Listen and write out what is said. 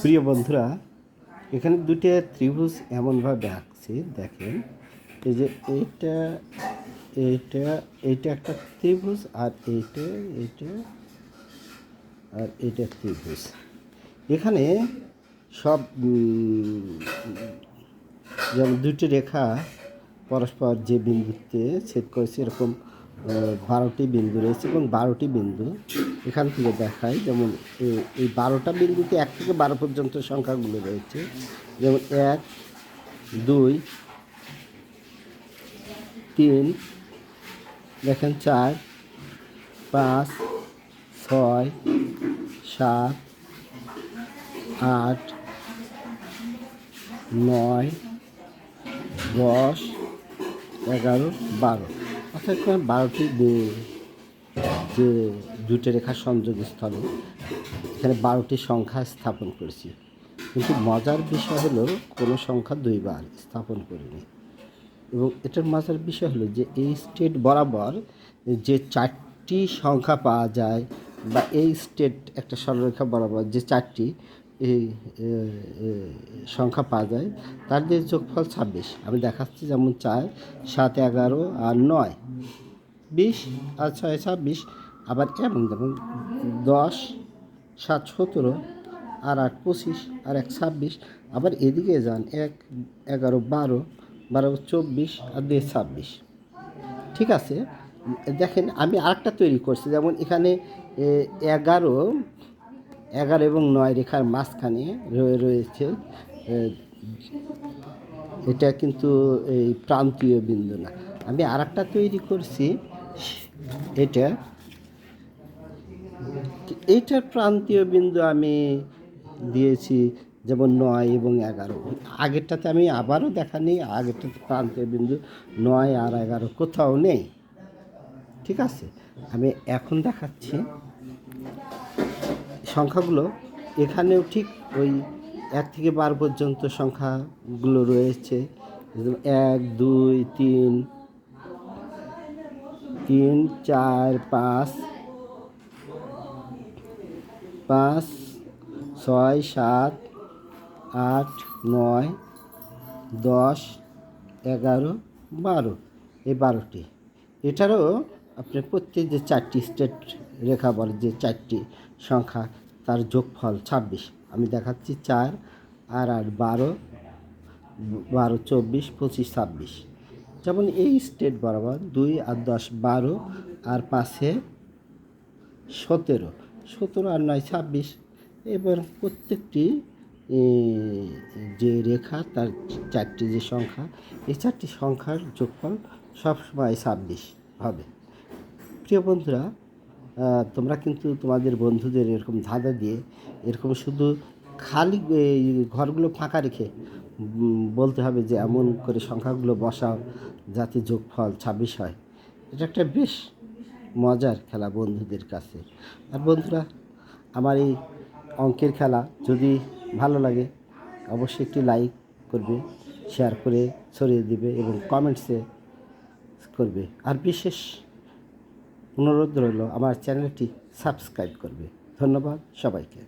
প্রিয় বন্ধুরা, এখানে দুটো ত্রিভুজ এমনভাবে আঁকছি, দেখেন। এই যে এইটা এইটা এইটা একটা ত্রিভুজ, আর এইটা এইটা আর এইটা ত্রিভুজ। এখানে সব যেমন দুটি রেখা পরস্পর যে বিন্দুতে ছেদ করেছে, এরকম 12টি বিন্দু রয়েছে এবং 12টি বিন্দু এখান থেকে দেখায়। যেমন এই 12টা বিন্দুতে 1 থেকে 12 পর্যন্ত সংখ্যাগুলো রয়েছে। যেমন 1, 2, 3, দেখেন 4, 5, 6, 7, 8, 9, 10, 11, 12। অর্থাৎ 12টি যে দুটো রেখার সংযোগস্থলে এখানে 12টি সংখ্যা স্থাপন করেছি। কিন্তু মজার বিষয় হলো কোনো সংখ্যা দুইবার স্থাপন করিনি। এবং এটার মজার বিষয় হলো যে এই স্টেট বরাবর যে 4টি সংখ্যা পাওয়া যায়, বা এই স্টেট একটা সরলরেখা বরাবর যে 4টি এই সংখ্যা পাওয়া যায়, তার যে যোগফল 26। আমি দেখাচ্ছি, যেমন 4, 7, 11 আর 9, 20 আর 6, 26। আবার যেমন 10, 7, 17 আর 8, 25 আর 1, 26। আবার এদিকে যান, 1, 11, 12, 12, 24 আর 2, 26। ঠিক আছে, দেখেন আমি আরেকটা তৈরি করছি। যেমন এখানে 11 এবং 9 রেখার মাঝখানে রয়েছে, এটা কিন্তু এই প্রান্তীয় বিন্দু না। আমি আরেকটা তৈরি করছি, এইটার প্রান্তীয় বিন্দু আমি দিয়েছি, যেমন 9 এবং 11। আগেরটাতে আমি আবারও দেখানি, আগেরটাতে প্রান্তীয় বিন্দু 9 আর 11 কোথাও নেই। ঠিক আছে, আমি এখন দেখাচ্ছি সংখ্যাগুলো। এখানেও ঠিক ওই 1 থেকে 12 পর্যন্ত সংখ্যাগুলো রয়েছে। 1, 2, 3, 4, 5, 6, 7, 8, 9, 10, 11, 12, এই 12টি। এটারও আপনার প্রত্যেক যে 4টি স্টেট রেখা বলে, যে 4টি সংখ্যা, তার যোগফল 26। আমি দেখাচ্ছি 4 আর 8, 12, 24, 25, 26। যেমন এই স্টেট বরাবর 2 আর 10, 12 আর 5-এ 17, 17 আর 9, 26। এবার প্রত্যেকটি যে রেখা, তার 4টি যে সংখ্যা, এই 4টি সংখ্যার যোগফল সবসময় 26 হবে। প্রিয় বন্ধুরা, তোমরা কিন্তু তোমাদের বন্ধুদের এরকম ধাঁধা দিয়ে, এরকম শুধু খালি ঘরগুলো ফাঁকা রেখে বলতে হবে যে এমন করে সংখ্যাগুলো বসাও যাতে যোগফল 26 হয়। এটা একটা বেশ মজার খেলা বন্ধুদের কাছে। আর বন্ধুরা, আমার এই অঙ্কের খেলা যদি ভালো লাগে, অবশ্যই একটি লাইক করবে, শেয়ার করে ছড়িয়ে দিবে এবং কমেন্টসে করবে। আর বিশেষ অনুরোধ রইল, আমার চ্যানেলটি সাবস্ক্রাইব করবে। ধন্যবাদ সবাইকে।